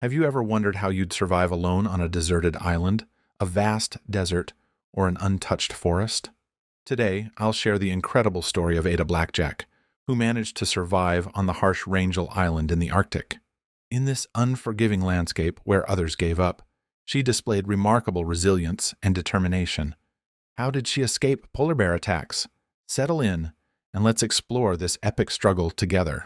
Have you ever wondered how you'd survive alone on a deserted island, a vast desert, or an untouched forest? Today, I'll share the incredible story of Ada Blackjack, who managed to survive on the harsh Rangel Island in the Arctic. In this unforgiving landscape where others gave up, she displayed remarkable resilience and determination. How did she escape polar bear attacks? Settle in, and let's explore this epic struggle together.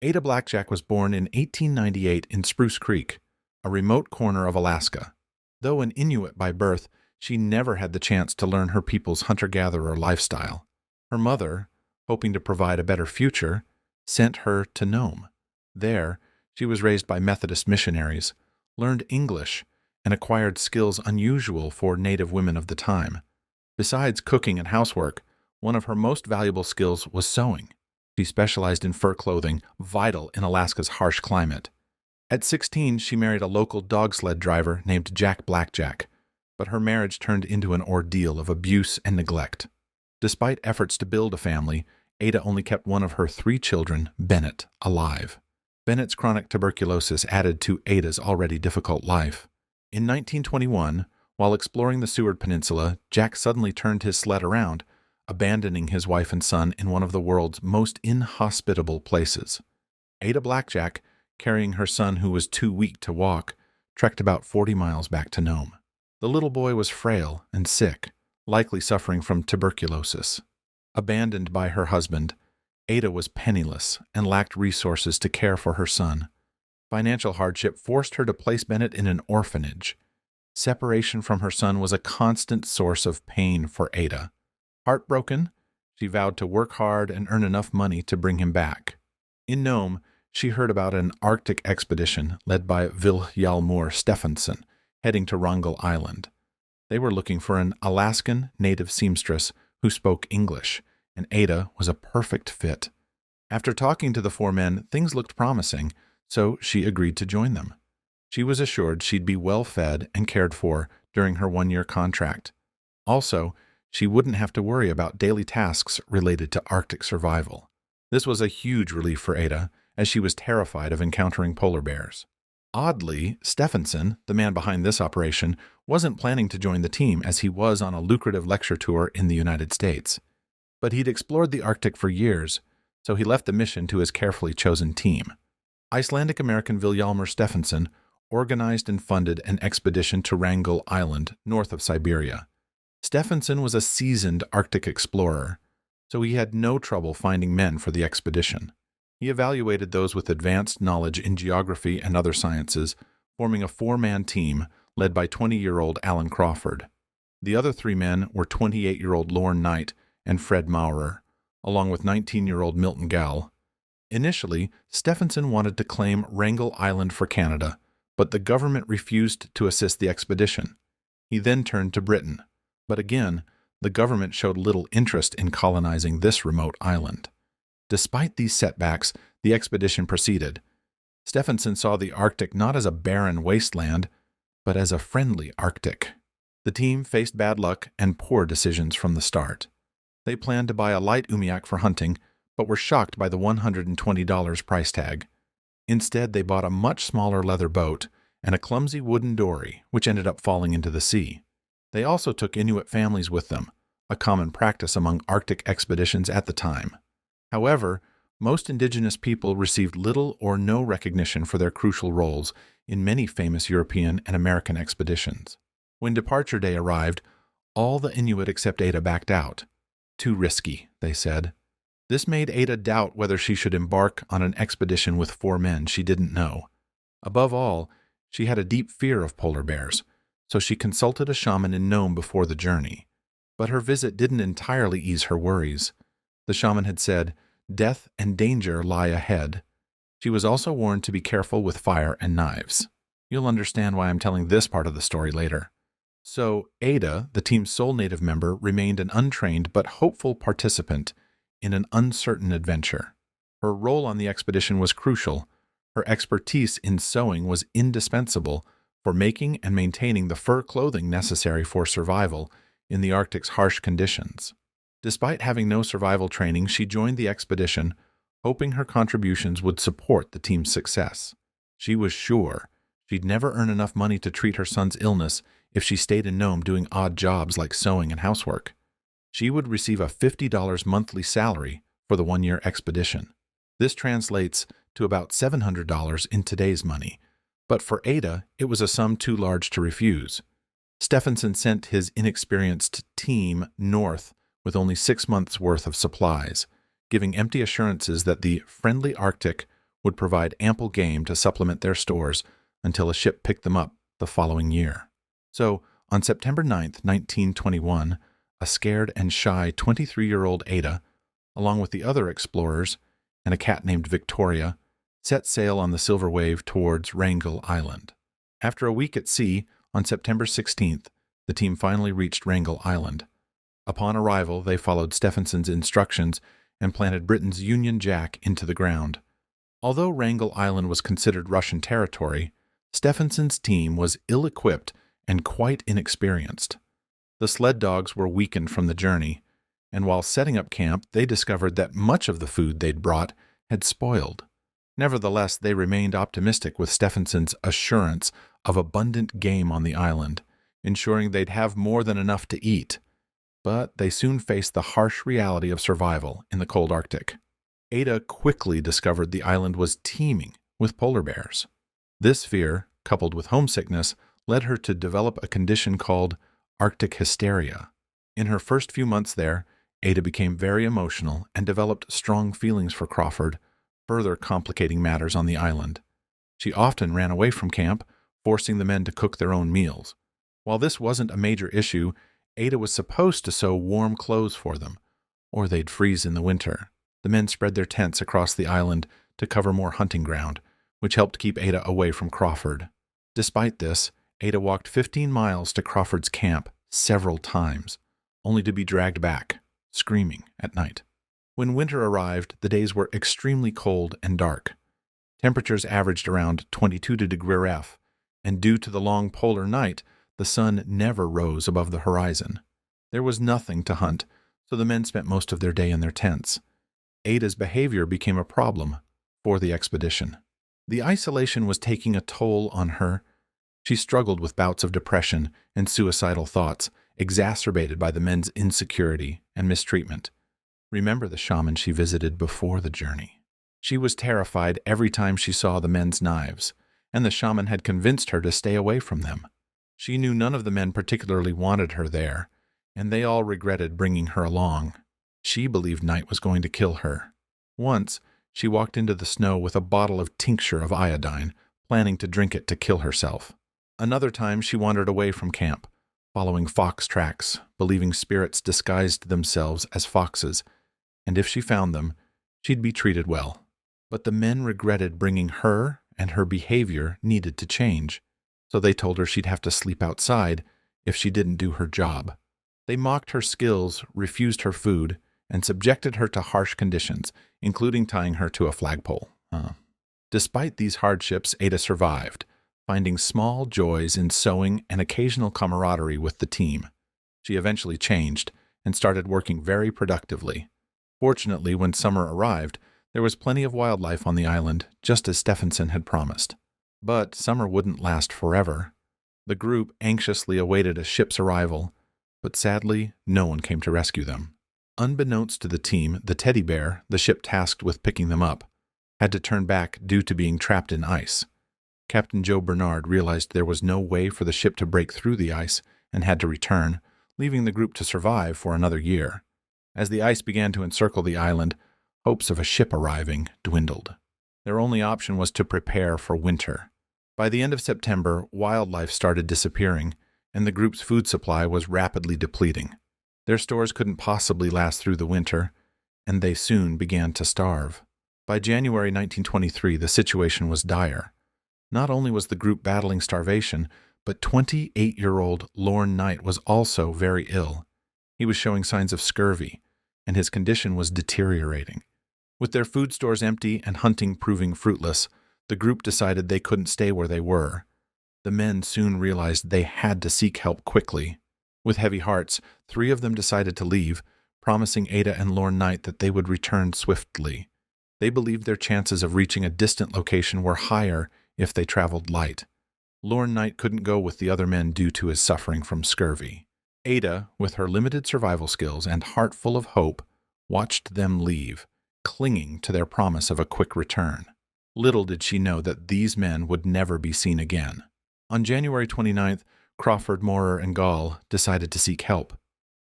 Ada Blackjack was born in 1898 in Spruce Creek, a remote corner of Alaska. Though an Inuit by birth, she never had the chance to learn her people's hunter-gatherer lifestyle. Her mother, hoping to provide a better future, sent her to Nome. There, she was raised by Methodist missionaries, learned English, and acquired skills unusual for Native women of the time. Besides cooking and housework, one of her most valuable skills was sewing. She specialized in fur clothing, vital in Alaska's harsh climate. At 16, she married a local dog sled driver named Jack Blackjack, but her marriage turned into an ordeal of abuse and neglect. Despite efforts to build a family, Ada only kept one of her 3 children, Bennett, alive. Bennett's chronic tuberculosis added to Ada's already difficult life. In 1921, while exploring the Seward Peninsula, Jack suddenly turned his sled around, abandoning his wife and son in one of the world's most inhospitable places. Ada Blackjack, carrying her son who was too weak to walk, trekked about 40 miles back to Nome. The little boy was frail and sick, likely suffering from tuberculosis. Abandoned by her husband, Ada was penniless and lacked resources to care for her son. Financial hardship forced her to place Bennett in an orphanage. Separation from her son was a constant source of pain for Ada. Heartbroken, she vowed to work hard and earn enough money to bring him back. In Nome, she heard about an Arctic expedition led by Vilhjalmur Stefansson, heading to Wrangel Island. They were looking for an Alaskan native seamstress who spoke English, and Ada was a perfect fit. After talking to the 4 men, things looked promising, so she agreed to join them. She was assured she'd be well fed and cared for during her 1-year contract. Also, she wouldn't have to worry about daily tasks related to Arctic survival. This was a huge relief for Ada, as she was terrified of encountering polar bears. Oddly, Stefansson, the man behind this operation, wasn't planning to join the team as he was on a lucrative lecture tour in the United States. But he'd explored the Arctic for years, so he left the mission to his carefully chosen team. Icelandic-American Vilhjalmur Stefansson organized and funded an expedition to Wrangel Island, north of Siberia. Stefansson was a seasoned Arctic explorer, so he had no trouble finding men for the expedition. He evaluated those with advanced knowledge in geography and other sciences, forming a 4-man team led by 20-year-old Alan Crawford. The other 3 men were 28-year-old Lorne Knight and Fred Maurer, along with 19-year-old Milton Gall. Initially, Stefansson wanted to claim Wrangel Island for Canada, but the government refused to assist the expedition. He then turned to Britain. But again, the government showed little interest in colonizing this remote island. Despite these setbacks, the expedition proceeded. Stefansson saw the Arctic not as a barren wasteland, but as a friendly Arctic. The team faced bad luck and poor decisions from the start. They planned to buy a light umiak for hunting, but were shocked by the $120 price tag. Instead, they bought a much smaller leather boat and a clumsy wooden dory, which ended up falling into the sea. They also took Inuit families with them, a common practice among Arctic expeditions at the time. However, most indigenous people received little or no recognition for their crucial roles in many famous European and American expeditions. When departure day arrived, all the Inuit except Ada backed out. Too risky, they said. This made Ada doubt whether she should embark on an expedition with 4 men she didn't know. Above all, she had a deep fear of polar bears, so she consulted a shaman in Nome before the journey. But her visit didn't entirely ease her worries. The shaman had said, "Death and danger lie ahead." She was also warned to be careful with fire and knives. You'll understand why I'm telling this part of the story later. So Ada, the team's sole native member, remained an untrained but hopeful participant in an uncertain adventure. Her role on the expedition was crucial. Her expertise in sewing was indispensable for making and maintaining the fur clothing necessary for survival in the Arctic's harsh conditions. Despite having no survival training, she joined the expedition, hoping her contributions would support the team's success. She was sure She'd never earn enough money to treat her son's illness if she stayed in Nome doing odd jobs like sewing and housework. She would receive a $50 monthly salary for the one-year expedition. This translates to about $700 in today's money, but for Ada, it was a sum too large to refuse. Stephenson sent his inexperienced team north with only 6 months' worth of supplies, giving empty assurances that the friendly Arctic would provide ample game to supplement their stores until a ship picked them up the following year. So, on September 9, 1921, a scared and shy 23-year-old Ada, along with the other explorers and a cat named Victoria, set sail on the Silver Wave towards Wrangel Island. After a week at sea, on September 16th, the team finally reached Wrangel Island. Upon arrival, they followed Stephenson's instructions and planted Britain's Union Jack into the ground. Although Wrangel Island was considered Russian territory, Stephenson's team was ill-equipped and quite inexperienced. The sled dogs were weakened from the journey, and while setting up camp, they discovered that much of the food they'd brought had spoiled. Nevertheless, they remained optimistic with Stephenson's assurance of abundant game on the island, ensuring they'd have more than enough to eat. But they soon faced the harsh reality of survival in the cold Arctic. Ada quickly discovered the island was teeming with polar bears. This fear, coupled with homesickness, led her to develop a condition called Arctic hysteria. In her first few months there, Ada became very emotional and developed strong feelings for Crawford, further complicating matters on the island. She often ran away from camp, forcing the men to cook their own meals. While this wasn't a major issue, Ada was supposed to sew warm clothes for them, or they'd freeze in the winter. The men spread their tents across the island to cover more hunting ground, which helped keep Ada away from Crawford. Despite this, Ada walked 15 miles to Crawford's camp several times, only to be dragged back, screaming at night. When winter arrived, the days were extremely cold and dark. Temperatures averaged around 22 degrees F, and due to the long polar night, the sun never rose above the horizon. There was nothing to hunt, so the men spent most of their day in their tents. Ada's behavior became a problem for the expedition. The isolation was taking a toll on her. She struggled with bouts of depression and suicidal thoughts, exacerbated by the men's insecurity and mistreatment. Remember the shaman she visited before the journey. She was terrified every time she saw the men's knives, and the shaman had convinced her to stay away from them. She knew none of the men particularly wanted her there, and they all regretted bringing her along. She believed night was going to kill her. Once, she walked into the snow with a bottle of tincture of iodine, planning to drink it to kill herself. Another time, she wandered away from camp, following fox tracks, believing spirits disguised themselves as foxes, and if she found them, she'd be treated well. But the men regretted bringing her, and her behavior needed to change, so they told her she'd have to sleep outside if she didn't do her job. They mocked her skills, refused her food, and subjected her to harsh conditions, including tying her to a flagpole. Despite these hardships, Ada survived, finding small joys in sewing and occasional camaraderie with the team. She eventually changed and started working very productively. Fortunately, when summer arrived, there was plenty of wildlife on the island, just as Stephenson had promised. But summer wouldn't last forever. The group anxiously awaited a ship's arrival, but sadly, no one came to rescue them. Unbeknownst to the team, the teddy bear, the ship tasked with picking them up, had to turn back due to being trapped in ice. Captain Joe Bernard realized there was no way for the ship to break through the ice and had to return, leaving the group to survive for another year. As the ice began to encircle the island, hopes of a ship arriving dwindled. Their only option was to prepare for winter. By the end of September, wildlife started disappearing, and the group's food supply was rapidly depleting. Their stores couldn't possibly last through the winter, and they soon began to starve. By January 1923, the situation was dire. Not only was the group battling starvation, but 28-year-old Lorne Knight was also very ill. He was showing signs of scurvy, and his condition was deteriorating. With their food stores empty and hunting proving fruitless, the group decided they couldn't stay where they were. The men soon realized they had to seek help quickly. With heavy hearts, 3 of them decided to leave, promising Ada and Lorne Knight that they would return swiftly. They believed their chances of reaching a distant location were higher if they traveled light. Lorne Knight couldn't go with the other men due to his suffering from scurvy. Ada, with her limited survival skills and heart full of hope, watched them leave, clinging to their promise of a quick return. Little did she know that these men would never be seen again. On January 29th, Crawford, Moorer, and Gall decided to seek help.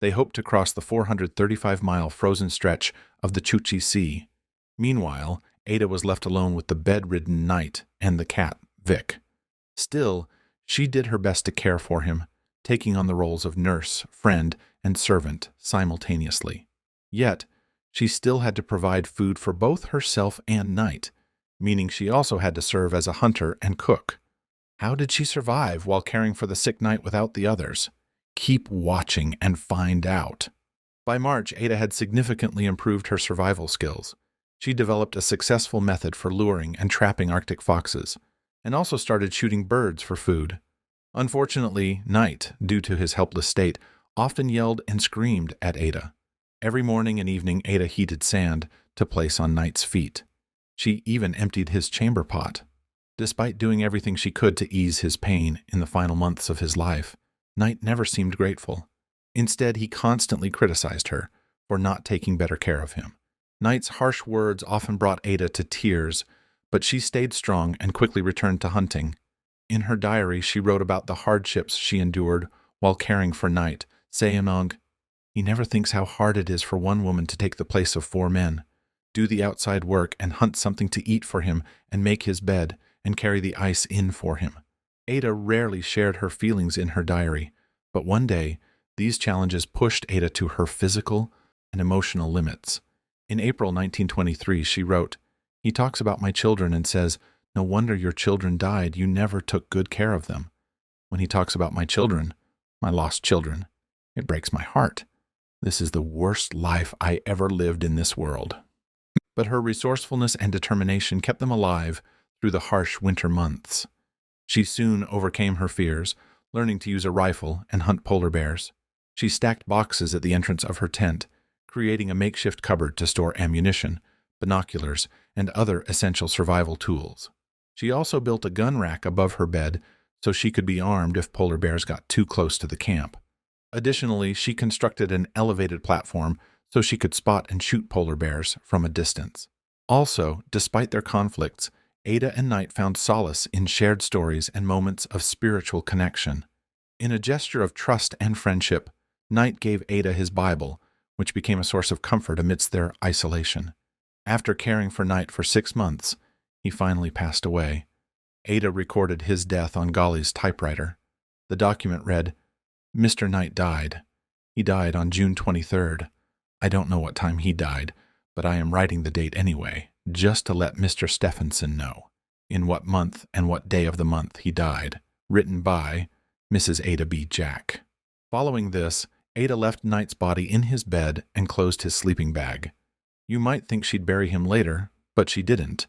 They hoped to cross the 435-mile frozen stretch of the Chukchi Sea. Meanwhile, Ada was left alone with the bedridden Knight and the cat, Vic. Still, she did her best to care for him, taking on the roles of nurse, friend, and servant simultaneously. Yet, she still had to provide food for both herself and Knight, meaning she also had to serve as a hunter and cook. How did she survive while caring for the sick Knight without the others? Keep watching and find out. By March, Ada had significantly improved her survival skills. She developed a successful method for luring and trapping Arctic foxes, and also started shooting birds for food. Unfortunately, Knight, due to his helpless state, often yelled and screamed at Ada. Every morning and evening, Ada heated sand to place on Knight's feet. She even emptied his chamber pot. Despite doing everything she could to ease his pain in the final months of his life, Knight never seemed grateful. Instead, he constantly criticized her for not taking better care of him. Knight's harsh words often brought Ada to tears, but she stayed strong and quickly returned to hunting. In her diary, she wrote about the hardships she endured while caring for Knight, saying, "He never thinks how hard it is for one woman to take the place of 4 men, do the outside work and hunt something to eat for him and make his bed and carry the ice in for him." Ada rarely shared her feelings in her diary, but one day, these challenges pushed Ada to her physical and emotional limits. In April 1923, she wrote, "He talks about my children and says, 'No wonder your children died, you never took good care of them.' When he talks about my children, my lost children, it breaks my heart. This is the worst life I ever lived in this world." But her resourcefulness and determination kept them alive through the harsh winter months. She soon overcame her fears, learning to use a rifle and hunt polar bears. She stacked boxes at the entrance of her tent, creating a makeshift cupboard to store ammunition, binoculars, and other essential survival tools. She also built a gun rack above her bed so she could be armed if polar bears got too close to the camp. Additionally, she constructed an elevated platform so she could spot and shoot polar bears from a distance. Also, despite their conflicts, Ada and Knight found solace in shared stories and moments of spiritual connection. In a gesture of trust and friendship, Knight gave Ada his Bible, which became a source of comfort amidst their isolation. After caring for Knight for 6 months, he finally passed away. Ada recorded his death on Golly's typewriter. The document read, "Mr. Knight died. He died on June 23rd. I don't know what time he died, but I am writing the date anyway, just to let Mr. Stephenson know in what month and what day of the month he died. Written by Mrs. Ada B. Jack." Following this, Ada left Knight's body in his bed and closed his sleeping bag. You might think she'd bury him later, but she didn't.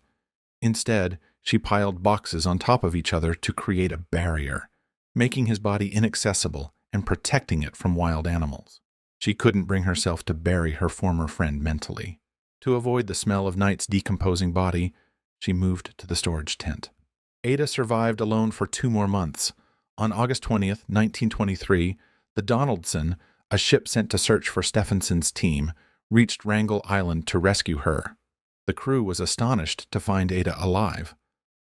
Instead, she piled boxes on top of each other to create a barrier, making his body inaccessible and protecting it from wild animals. She couldn't bring herself to bury her former friend mentally. To avoid the smell of Knight's decomposing body, she moved to the storage tent. Ada survived alone for 2 more months. On August 20th, 1923, the Donaldson, a ship sent to search for Stephenson's team, reached Wrangel Island to rescue her. The crew was astonished to find Ada alive.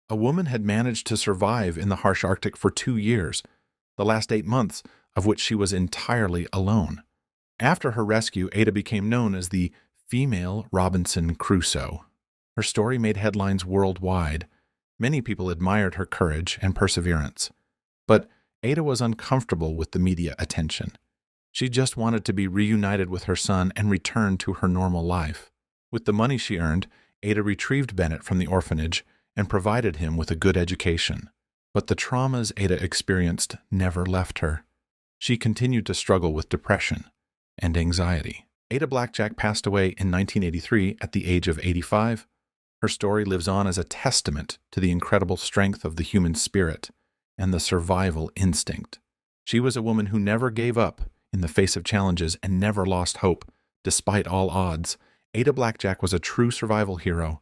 A woman had managed to survive in the harsh Arctic for 2 years, the last 8 months of which she was entirely alone. After her rescue, Ada became known as the female Robinson Crusoe. Her story made headlines worldwide. Many people admired her courage and perseverance. But Ada was uncomfortable with the media attention. She just wanted to be reunited with her son and return to her normal life. With the money she earned, Ada retrieved Bennett from the orphanage and provided him with a good education. But the traumas Ada experienced never left her. She continued to struggle with depression and anxiety. Ada Blackjack passed away in 1983 at the age of 85. Her story lives on as a testament to the incredible strength of the human spirit and the survival instinct. She was a woman who never gave up in the face of challenges and never lost hope, despite all odds. Ada Blackjack was a true survival hero,